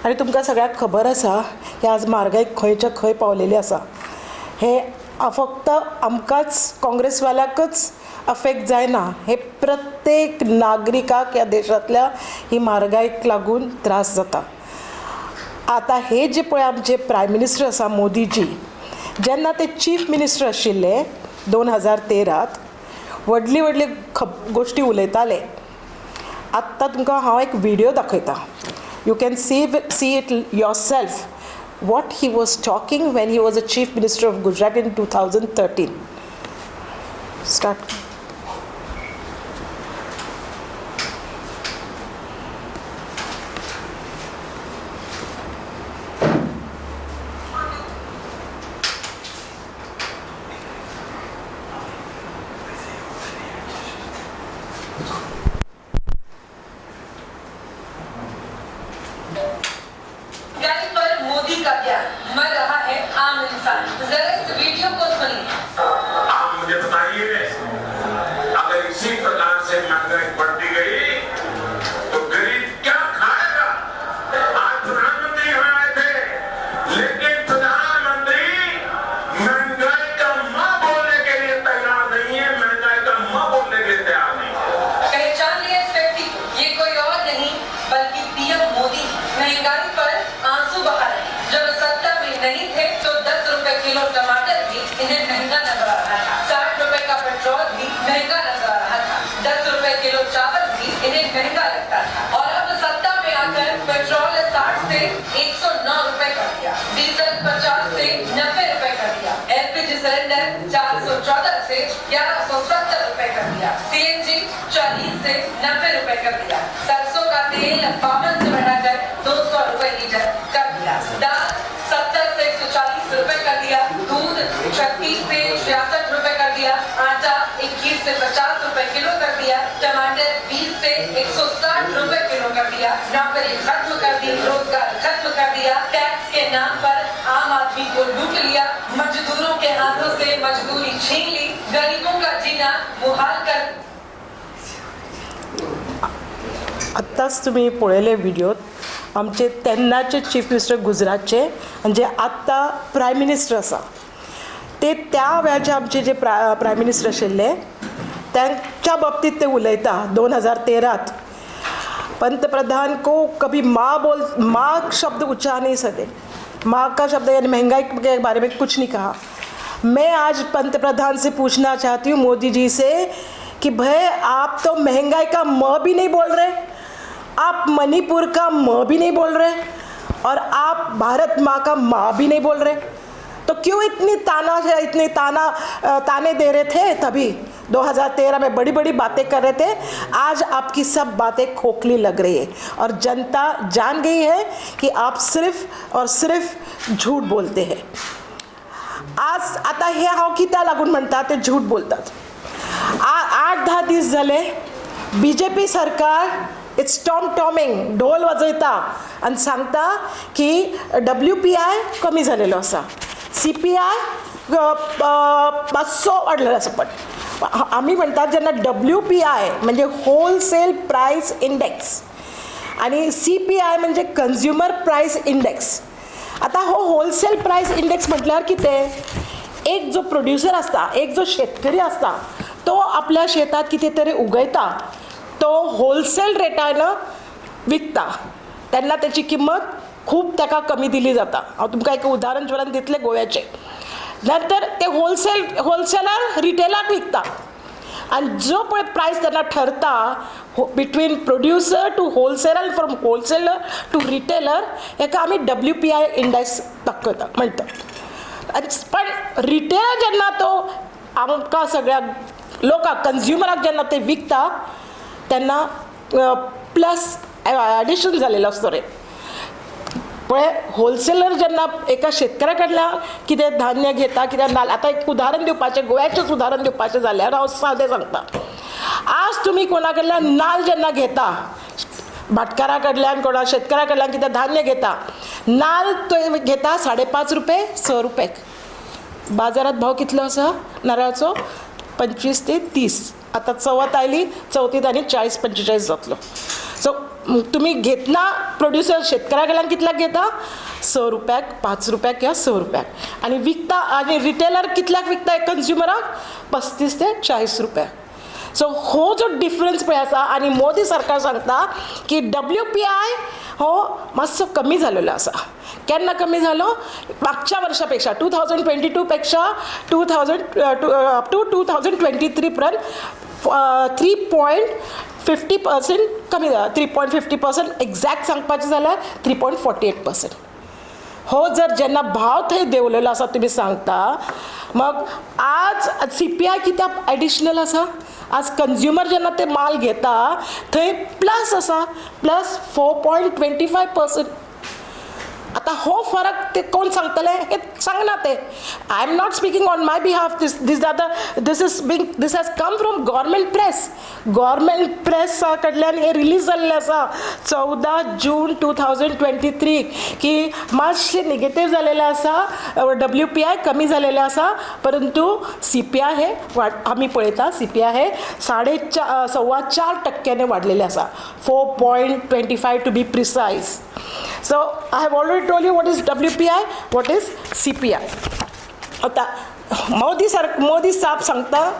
आणि तुमकां सगळ्याक खबर आसा की आज म्हारगाय खंयच्या खंय पावलेली आसा. हे फक्त आमकांच काँग्रेसवाल्याकच अफेक्ट जायना, हे प्रत्येक नागरिकाक ह्या देशांतल्या ही म्हारगायेक लागून त्रास जाता. आतां हे जे पळय आमचे प्रायम मिनिस्टर आसा मोदीजी, जेन्ना ते चीफ मिनिस्टर आशिल्ले 2013त व्हडली व्हडली गोश्टी उलयताले. आत्तां तुमकां हांव एक व्हिडिओ दाखयता. You can see it yourself what he was talking when he was a chief minister of Gujarat in 2013. Start. मर रहा है आम इंसान. जरा इस वीडियो को सुनिए. आप मुझे बताइए, अगर इसी प्रकार से महंगाई बढ़ती गई तो गरीब क्या खाएगा? आज प्रधानमंत्री यहाँ आए थे, लेकिन प्रधानमंत्री महंगाई का माँ बोलने के लिए तैयार नहीं है, महंगाई का माँ बोलने के लिए तैयार नहीं है. पहचान लिया इस व्यक्ति को, ये कोई और नहीं बल्कि पीएम मोदी. महंगाई पर आंसू बहा रहे हैं. जब सत्ता में नहीं थे तो 10 रुपए किलो टमाटर भी इन्हें महंगा नजर आ रहा था. 60 रुपए का पेट्रोल भी महंगा नजर आ रहा था. 10 रुपए किलो चावल भी इन्हें महंगा लगता था. और अब सत्ता में आकर पेट्रोल 60 से 109 रुपए कर दिया, डीजल 50 से 90 रुपए कर दिया, एलपीजी सिलेंडर 414 से 1170 रुपए कर दिया, सीएनजी 40 से 90 रुपए कर दिया, सरसों का तेल 52 से बढ़ाकर 200 रुपए लीटर कर दिया, दाल 70 से 140 रुपए कर दिया, दूध 36 से 66 रुपए कर दिया, आटा 21 से 50 रुपए किलो कर दिया, टमाटर 20 से 160 रुपए किलो कर दिया, नौकरी खत्म कर दी, रोजगार खत्म कर दिया, टैक्स के नाम पर आम आदमी को लूट लिया, मजदूरों के हाथों से मजदूरी छीन ली, गरीबों का जीना मुहाल कर. आत्ताच तुम्ही पळयले व्हिडिओत आमचे तेन्नाचे चीफ मिनिस्टर गुजरातचे आणि जे आत्ता प्रायम मिनिस्टर आसा ते त्या वेळाचे आमचे जे प्रायम मिनिस्टर आशिल्ले त्यांच्या बाबतीत ते उलयता. 2013त पंतप्रधान को कभी माँ शब्द उच्चार नहीं सके. माँ का शब्द यानी महंगाई के बारे में कुछ नहीं कहा. मैं आज पंतप्रधान से पूछना चाहती हूँ मोदी जी से कि भाई आप तो महंगाई का म भी नहीं बोल रहे, आप मणिपुर का म भी नहीं बोल रहे और आप भारत माँ का माँ भी नहीं बोल रहे. तो क्यों इतने ताने दे रहे थे तभी 2013 में बड़ी बड़ी बातें कर रहे थे. आज आपकी सब बातें खोखली लग रही है और जनता जान गई है कि आप सिर्फ और सिर्फ झूठ बोलते हैं. आज आता हे हांव कित्याक लागून म्हणटा ते झूठ बोलतात. 8-10 दीस झाले बीजेपी सरकार इट्स टॉमिंग ढोल वाजयता आणि सांगता की WPI कमी झालेलो आसा, CPI 500 वाडलेलो आसा. पण आम्ही म्हणतात जेन्ना WPI म्हणजे होलसेल प्राइस इंडेक्स आणि CPI म्हणजे कंज्युमर प्राइस इंडेक्स. आता हो होलसेल प्राइस इंडेक्स म्हटल्यार कितें, एक जो प्रोड्युसर असता, एक जो शेतकरी असता, तो आपल्या शेतात किती तरी उगयता, तो होलसेल रेटानं विकता, त्यांना त्याची किंमत खूप ताका कमी दिली जाता. हांव तुमकां एक उदाहरण ज्वलन दितले गोव्याचे. नंतर ते होलसेलर रिटेलाक विकता आणि जो पळय प्राइस त्यांना ठरता between producer to wholesaler, from wholesaler to retailer, हेका आमी WPI इंडेक्स दाखयता म्हणटा. पण रिटेलर जेन्ना तो आमकां सगळ्याक लोकांक कंज्युमराक जेन्ना ते विकता तेन्ना प्लस ॲडिशन जालेलो आसता रे. पळय होलसेलर जेन्ना एका शेतकऱ्या कडल्यान कितें धान्य घेता, कितें नाल्ल, आतां एक उदाहरण दिवपाचें, गोव्याचेंच उदाहरण दिवपाचें जाल्यार हांव सादें सांगता. आज तुमी कोणा कडल्यान नाल्ल जेन्ना घेता, भाटकारा कडल्यान कोणा शेतकऱ्या कडल्यान कितें धान्य घेता, नाल्ल तो घेता 5.5 रुपये 6 रुपयाक. बाजारात भाव कितलो आसा नारळाचो? 25 ते 30. आता चवथ आयली, चवथीत आनी 40-45 जातलो. सो तुम्ही घेतना प्रोड्युसर शेतकऱ्या कडल्यान कितल्याक घेता? 6 रुपयाक, 5 रुपयाक किंवा 6 रुपयाक, आणि विकता आणि रिटेलर कितल्याक विकता एक कन्ज्युमराक? 35 ते 40 रुपयाक. सो हो जो डिफरन्स पळय आसा, आणि मोदी सरकार सांगता की WPI हो मातसो कमी जालेलो आसा. केन्ना कमी जालो? मागच्या वर्षापेक्षा 2022 पेक्षा अप टू 2023 पर्यंत 3.50% कमी जाला. 3.50% एक्झॅक्ट सांगपाचें जाल्यार 3.48%. हो जर जेन्ना भाव थंय देंवलेलो आसा तुमी सांगता, मग आज CPI कित्याक एडिशनल आसा? आज कन्ज्युमर जेन्ना ते माल घेता थंय प्लस आसा, प्लस 4.25%. आता हो फरक ते कोण सांगतले? हे सांगना ते. I am not speaking on my behalf. This has come from government press. Government press कडल्यान हे रिलीज जाल्लें आसा 14 जून 2023 की मातशें निगेटीव जालेलें आसा, WPI कमी जालेलें आसा, परंतु CPI हे आमी पळयता CPI हे 4.25% वाडलेलें आसा. 4.25 to be precise. So I have already told you what is WPI, what is CPI. आता मोदी साहब सांगता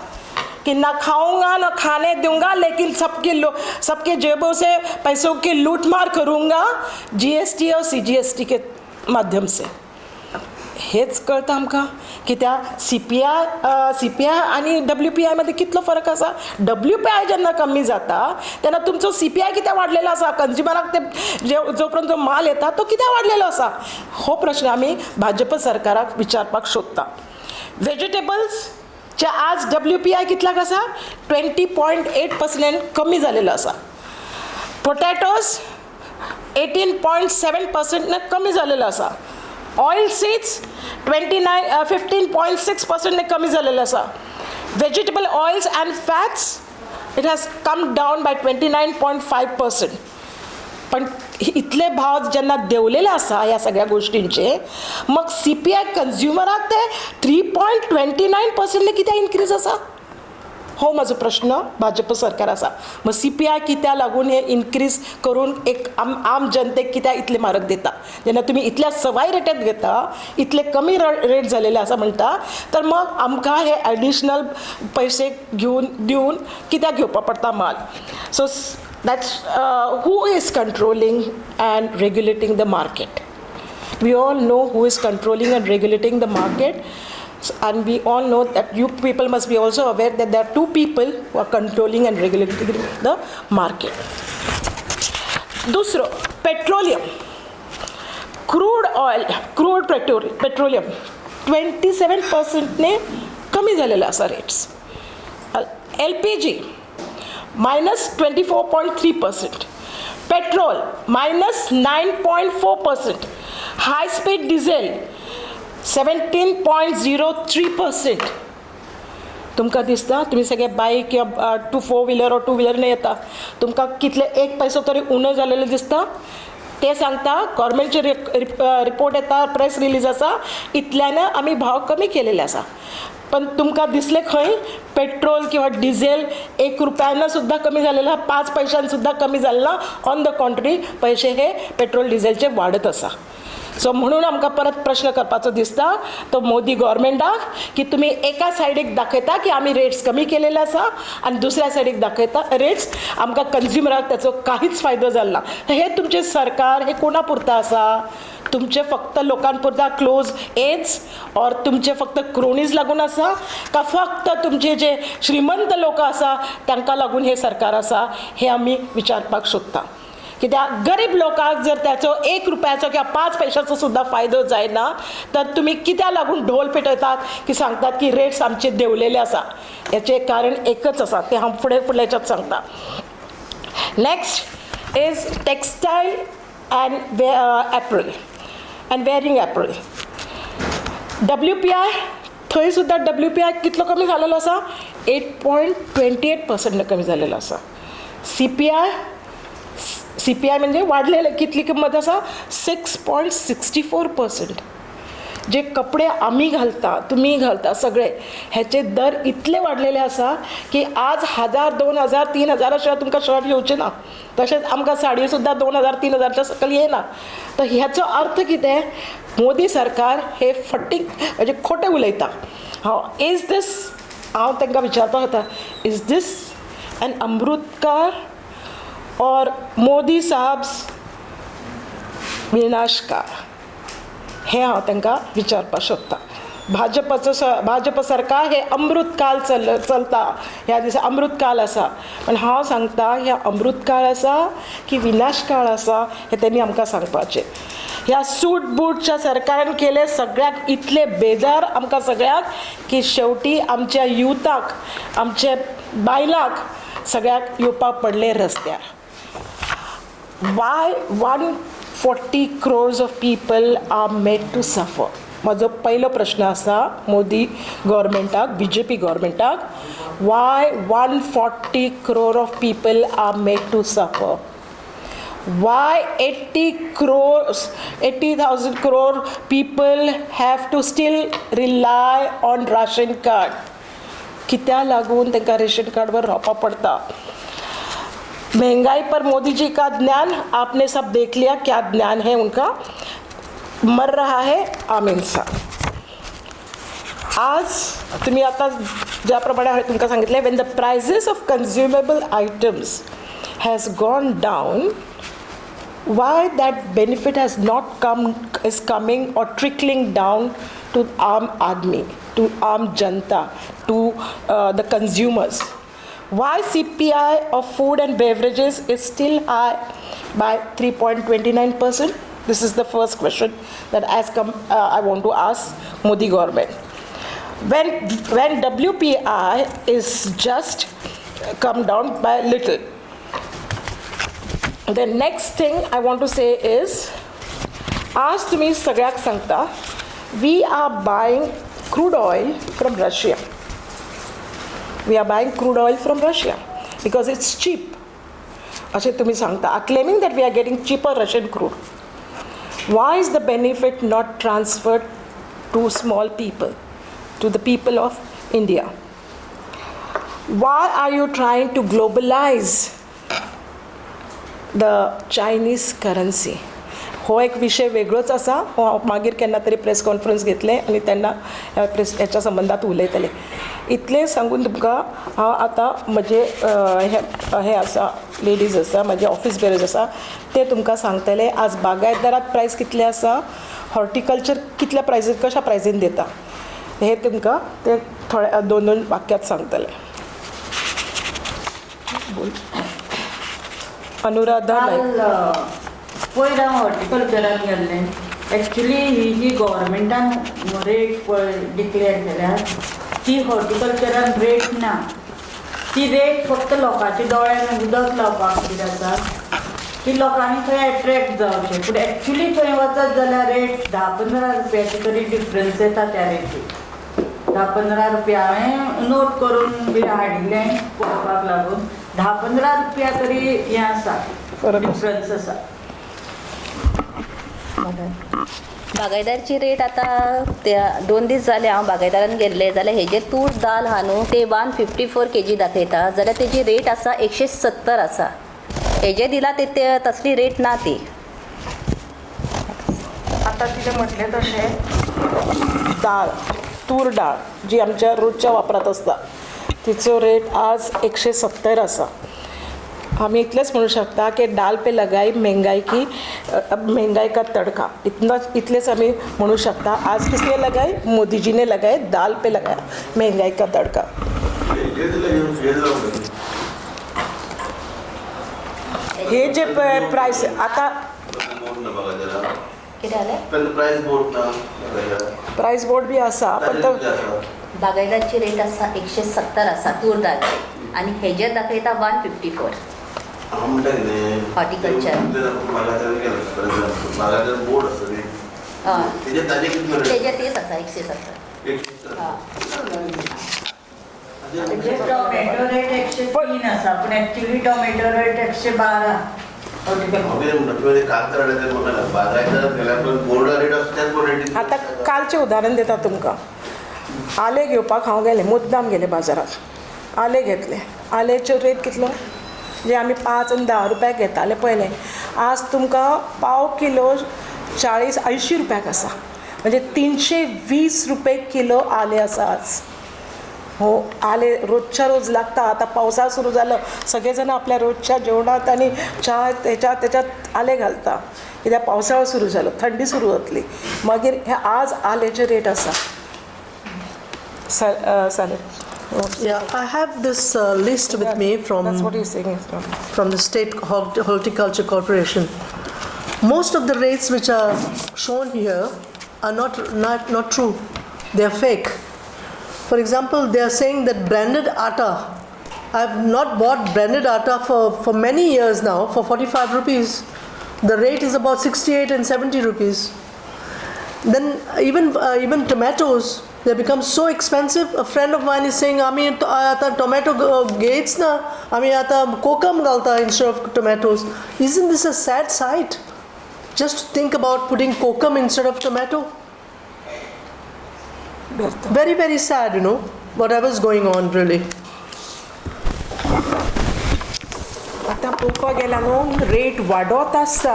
कि ना खाऊंगा ना खाने दूंगा, लेकिन सबके जेबों से पैसों की लूटमार करूंगा GST और CGST के माध्यम से. हेच कळतं आमकां की त्या CPI आणि WPI मध्ये कितलो फरक आसा. WPI जेन्ना कमी जाता तेन्ना तुमचो CPI कित्याक वाडलेलो आसा? कन्ज्युमराक ते जो पर्यंत माल येता तो कित्याक वाडलेलो आसा? हो प्रश्न आमी भाजप सरकाराक विचारपाक सोदता. व्हेजिटेबल्सचे आज WPI कितल्याक आसा? 20.8% कमी जालेलो आसा. पोटॅटोज 18.7% ने कमी जालेलो आसा. ऑयल सीड्स 15.6% ने कमी झालेलं आसा. Vegetable oils and fats it has come down by 29.5%. पण इतले भाव जेन्ना देंवलेले आसा ह्या सगळ्या गोष्टींचे, मग CPI कन्ज्युमराक ते 3.29% ने कित्याक इन्क्रीज आसा? हो माझो प्रश्न भाजप सरकार आसा. मग CPI कित्याक लागून हे इन्क्रीज करून एक आम जनतेक कित्याक इतले म्हारग दिता? जेन्ना तुमी इतल्या सवाय रेटींत घेता, इतले कमी रेट जालेले आसा म्हणटा, तर मग आमकां हे एडिशनल पैसे दिवन कित्याक घेवपा पडटा माल? So that's who is controlling and regulating the market? We all know who is controlling and regulating the market, and we all know that you people must be also aware that there are two people who are controlling and regulating the market. दूसरो, petroleum, crude petroleum 27% ने कमी झालेला असा rates. LPG -24.3%, petrol -9.4%, high speed diesel 17.03%. तुमकां दिसता तुम्ही सगळे bike किंवा 4 व्हीलर और 2 व्हीलरने येता, तुमकां कितले एक पैसो तरी उणो जालेलो दिसता? ते सांगता गव्हर्मेंटचे रिपोर्ट येता, प्रेस रिलीज आसा, इतल्यानं आमी भाव कमी केलेले आसा. पण तुमकां दिसले खंय पेट्रोल किंवा डिझेल 1 रुपयानं सुद्धा कमी झालेला, 5 पैशांनी सुद्धा कमी झालेला. ऑन द कॉन्ट्री पैसे हे पेट्रोल डिझेलचे वाढत आसा. सो म्हणून आमकां परत प्रश्न करपाचो दिसता तो मोदी गव्हर्मेंटाक की तुम्ही एका सायडीक दाखयता की आमी रेट्स कमी केलेले आसा, आणि दुसऱ्या सायडीक दाखयता रेट्स आमकां कन्ज्युमराक त्याचो काहीच फायदो जाल्ला. हे तुमचे सरकार हे कोणा पुरता आसा? तुमचे फक्त लोकांपुरता क्लोज एज और तुमचे फक्त क्रोनीज लागून आसा, का फक्त तुमचे जे श्रीमंत लोक आसा तांकां लागून हे सरकार आसा? हे आमी विचारपाक सोदता. कित्याक गरीब लोकांक जर त्याचो 1 रुपयाचो किंवा 5 पैशाचो सुद्धा फायदो जायना, तर तुम्ही कित्याक लागून ढोल पेटयतात की सांगतात की रेट्स आमचे देंवलेले आसा? याचे कारण एकच आसा, ते हांव फुडल्याच्याच सांगता. Next is textile and apparel and wearing apparel. WPI थंय सुद्धा WPI कितलो कमी झालेलो आसा? 8.28% कमी झालेलो आसा. CPI म्हणजे वाढलेले कितली किंमत आसा? 6.64%. जे कपडे आम्ही घालता तुम्ही घालता सगळे ह्याचे दर इतले वाडलेले आसा की आज 1000 2000 3000 शिवाय तुमकां शर्ट येवचे ना. तशेंच आमकां साडयो सुद्दां 2000 3000च्या सकयल येना. तर ह्याचो अर्थ कितें? मोदी सरकार हे फटींग म्हणजे खोटें उलयता. इज दीस हांव तांकां विचारपाक खाता, इज दीस एन अमृतकाळ और मोदी साहब्स विनाशकाळ? हे हांव तांकां विचारपाक सोदता. भाजप सरकार हे अमृतकाल चलता, ह्या दिसा अमृतकाल आसा. पण हांव सांगता ह्या अमृतकाळ आसा की विनाशकाळ आसा हें तेणी आमकां सांगपाचें. ह्या सूट बूटच्या सरकारान केले सगळ्याक इतले बेजार आमकां सगळ्याक की शेवटी आमच्या युथाक आमचे बायलांक सगळ्याक येवपाक पडले रस्त्यार. Y 140 crores of people are made to suffer? म्हजो पयलो प्रश्न आसा मोदी गव्हर्मेंटाक, BJP गव्हर्मेंटाक. Why 140 crore of people are made to suffer? Why 80,000 crore people have to still rely on ration card? कित्या लागून तांकां रेशन कार्डवर रावपाक पडटा? महंगाई पर मोदी जी का ज्ञान आपने सब देख लिया, क्या ज्ञान है उनका. मर रहा है आम इंसान. आज तुम्ही आता ज्याप्रमाणे हांवें तुमकां सांगितलें, when the prices of consumable items has gone down, why that benefit has not is coming or trickling down to Aam Aadmi, to Aam Janta, to the consumers? Why CPI of food and beverages is still high by 3.29%? This is the first question that I want to ask Modi government. When WPI is just come down by little. The next thing I want to say is, आज तुम्ही सगळ्याक सांगता, we are buying crude oil from Russia. We are buying crude oil from Russia because it's cheap. असे तुम्ही सांगता, claiming that we are getting cheaper Russian crude. Why is the benefit not transferred to small people, to the people of India? Why are you trying to globalize the Chinese currency? हो एक विशय वेगळोच आसा. हो हांव मागीर केन्ना तरी प्रेस कॉन्फरन्स घेतलें आनी तेन्ना ह्याच्या संबंधात उलयतलें. इतलें सांगून तुमकां हांव आतां म्हजे हे आसा लेडीज आसा, म्हजे ऑफिस बेरर्स आसा, ते तुमकां सांगतले आज बागायतदारात प्रायस कितले आसा, हॉर्टिकल्चर कितल्या प्रायसीन कशा प्रायसीन दिता हे तुमकां ते थोड्या 2 वाक्यांत सांगतले. अनुराधा पयर हांव हॉर्टिकल्चरान गेल्लें. एक्चुली ही जी गव्हर्मेंटान रेट डिक्लेअर केल्या ती हॉर्टिकल्चरान रेट ना. ती रेट फक्त लोकांच्या दोळ्यान उदक लावपाक खातीर आसा की लोकांनी थंय एट्रॅक्ट जावचें. पूण एक्चुली थंय वचत जाल्यार रेट 10-15 रुपयाची तरी डिफरन्स येता त्या रेटीक. 10-15 रुपया हांवें नोट करून बी हाडिल्लें पळोवपाक लागून. 10-15 रुपया तरी हें आसा, डिफरन्स आसा. बागायदारची रेट आता त्या 2 दीस जाले हांव बागायदारान गेल्ले जाल्यार हेजे तूर दाल हा न्हू ते 154 kg दाखयता जाल्यार तेजी रेट आसा 170 आसा. हेजे दिला ते तसली रेट ना ती. आता तिथे म्हटले तशें डाळ, तूर डाळ जी आमच्या रोजच्या वापरात असता तिचो रेट आज 170 आसा. आम्ही इतलेच म्हणू शकता की डाल पे लगाई महंगाई का तड़का. इतलेच आम्ही म्हणू शकता. आज किसने लगाई? मोदी जी ने लगाए. दाल पे लगाया महंगाई का तड़का. हे जे प्राइस आता प्राइस बोर्ड बी आसा पण बागायदारची रेट आसा 170 आसा तूर दाळची आणि हेजेर दाखयता 154. हॉर्टिकल्चर तेजे तेच आसा 170. टोमॅटो रेट 103 आसा पूण एक्चुली टोमॅटो रेट 112. आतां कालचें उदाहरण दिता तुमकां. आले घेवपाक हांव गेलें, मुद्दाम गेलें बाजारात. आले घेतले. आलेचो रेट कितलो? जे आमी 5 आनी 10 रुपयाक घेताले पयलें, आज तुमकां पाव किलो 40-80 रुपयाक आसा. म्हणजे 320 रुपये किलो आले आसा आज. हो, आले रोजच्या रोज लागता. आता पावसा सुरू झालं, सगळेजण आपल्या रोजच्या जेवणात आणि च्या त्याच्यात आले घालता. कित्याक पावसाळो सुरू झालो, थंडी सुरू जातली. मागीर हे आज आलेचे रेट आसा. चालेल. Yeah, I have this list with me That's what he's saying. from the State Horticulture Corporation. Most of the rates which are shown here are not true. They are fake. For example, they are saying that branded atta. I have not bought branded atta for many years now for 45 rupees. The rate is about 68 and 70 rupees. Then even tomatoes, they become so expensive. A friend of mine is saying, "Ami ata tomato gates na, ami ata kokum galta instead of tomatoes." Isn't this a sad sight? Just think about putting kokum instead of tomato. Very, very sad, whatever's going on, really. आतां पळोवपाक गेल्यार न्हू rate वाडत आसता.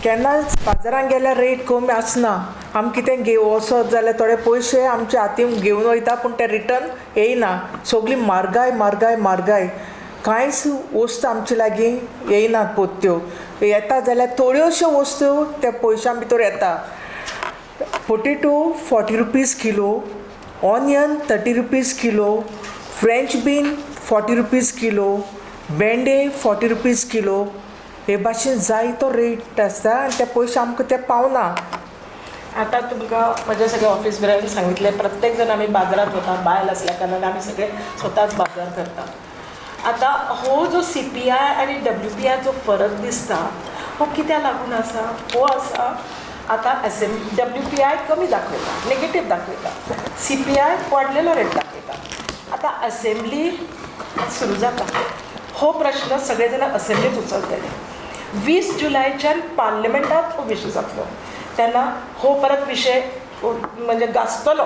केन्नाच बाजारांत गेल्यार rate कमी आसना. आमी कितें वचत जाल्यार थोडे पयशे आमच्या हातीन घेवन वयता, पूण ते रिटर्न येयना. सगळी म्हारगाय. कांयच वस्तू आमचे लागीं येयनात पोत्त्यो. येता जाल्यार थोड्योश्यो वस्तू त्या पयशां भितर येता. Potato 40 rupees kilo, onion 30 rupees kilo, French bean 40 rupees kilo, Bhende 40 rupees kilo. हे भाशेन जायतो रेट आसता आनी ते पयशे आमकां ते पावना. आतां तुमकां म्हज्या सगळ्या ऑफिस बिरांनी सांगितलें, प्रत्येक जण आमी बाजारात वता. बायल आसल्या कारणान आमी सगळे स्वताच बाजार करता. आतां हो जो CPI आनी WPI जो फरक दिसता, हो कित्याक लागून आसा? हो आसा आतां WPI कमी दाखयता, नेगेटीव दाखयता. CPI वाडलेलो रेट दाखयता. आतां असेंब्ली सुरू जाता. हो प्रश्न सगळे जाण असेंब्लीत उचलतले. 20 जुलयच्यान पार्लिमेंटात हो विशय जातलो. तेन्ना हो परत विशय म्हणजे गाजतलो.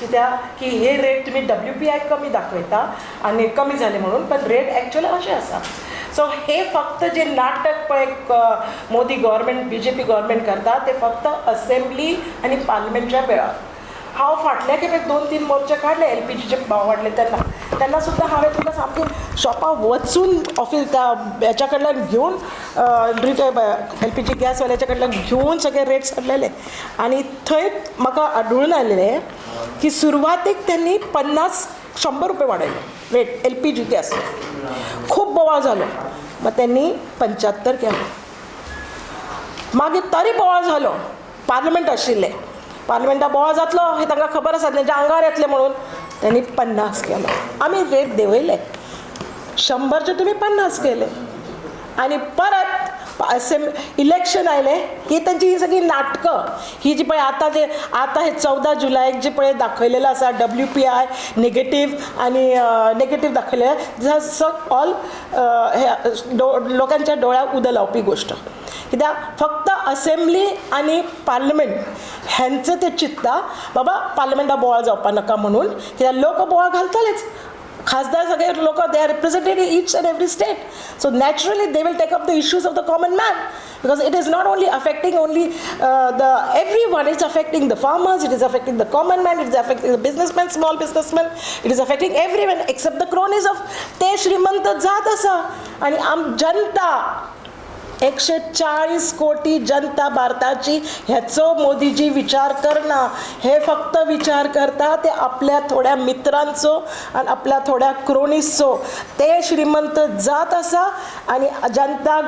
कित्याक की हे रेट तुमी WPI कमी दाखयता आनी कमी जाले म्हणून, पण रेट एक्चुअली अशें आसा. सो हे फक्त जे नाटक पळय मोदी गव्हर्मेंट, BJP गव्हर्मेंट करता, ते फक्त असेंब्ली आनी पार्लिमेंटच्या वेळार. हांव फाटल्या खेपेक 2-3 मोर्चे काडले LPGचे भाव वाडले तेन्ना सुद्दां हांवें तुका सामकें शॉपार वचून ऑफिस हेच्या कडल्यान घेवन LPG गॅसवाल्याच्या कडल्यान घेवन सगळे रेट्स हाडलेले. आनी थंय म्हाका आढळून आयलेलें की सुरवातेक त्यांनी 50-100 रुपये वाडयले रेट LPG गॅस. खूब बोवाळ जालो. मग त्यांनी 75 केलो. मागीर तरी बोवाळ जालो. पार्लमेंट आशिल्लें, पार्लमेंटा बोवाळ जातलो हे तांकां खबर आसा, तेंच्या आंगार येतलें म्हणून त्यांनी 50 केलो. आमी रेट देंवयले. 100चे तुमी 50 केले. आनी परत इलेक्शन आयलें की तांची ही सगळी नाटकं, ही जी पळय आतां हे 14 जुलयाक जी पळय दाखयलेलें आसा WPI नेगेटीव आनी नेगेटीव दाखयलें, ऑल लोकांच्या दोळ्याक उदक लावपी गोश्ट. कित्याक फक्त असेंब्ली आनी पार्लिमेंट हेंचं ते चिंतता बाबा पार्लिमेंटात बोवाळ जावपा नाका म्हणून. कित्याक लोक बोवाळ घालतलेच. खासदार सगळे लोक they are represented in each and every state. So naturally they will take up the issues of the common man, because it is not only affecting only everyone, it's affecting the farmers, it is affecting the common man, it is affecting the businessmen, small businessmen, it is affecting everyone except the cronies of ते श्रीमंत जात आसा. आणि जनता 140 कोटी जनता भारताची ह्याचो मोदीजी विचार करना. हे फक्त विचार करता ते आपल्या थोड्या मित्रांचो आणि आपल्या थोड्या क्रोनीसचो. ते श्रीमंत जात आसा आणि जनता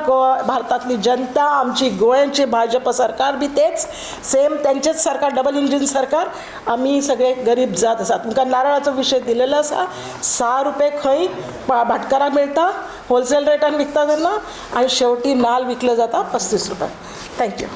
भारतातली जनता, आमची गोंयचे भाजप सरकार बी तेच सेम त्यांचेच सरकार, डबल इंजिन सरकार. आम्ही सगळे गरीब जात आसा. तुमकां नारळाचो विशय दिलेलो आसा. 6 रुपये खंय भाटकाराक मेळटा होलसेल रेटान विकता तेन्ना, आणि शेवटी नाल विकलं जाता 35 रुपये. थँक्यू.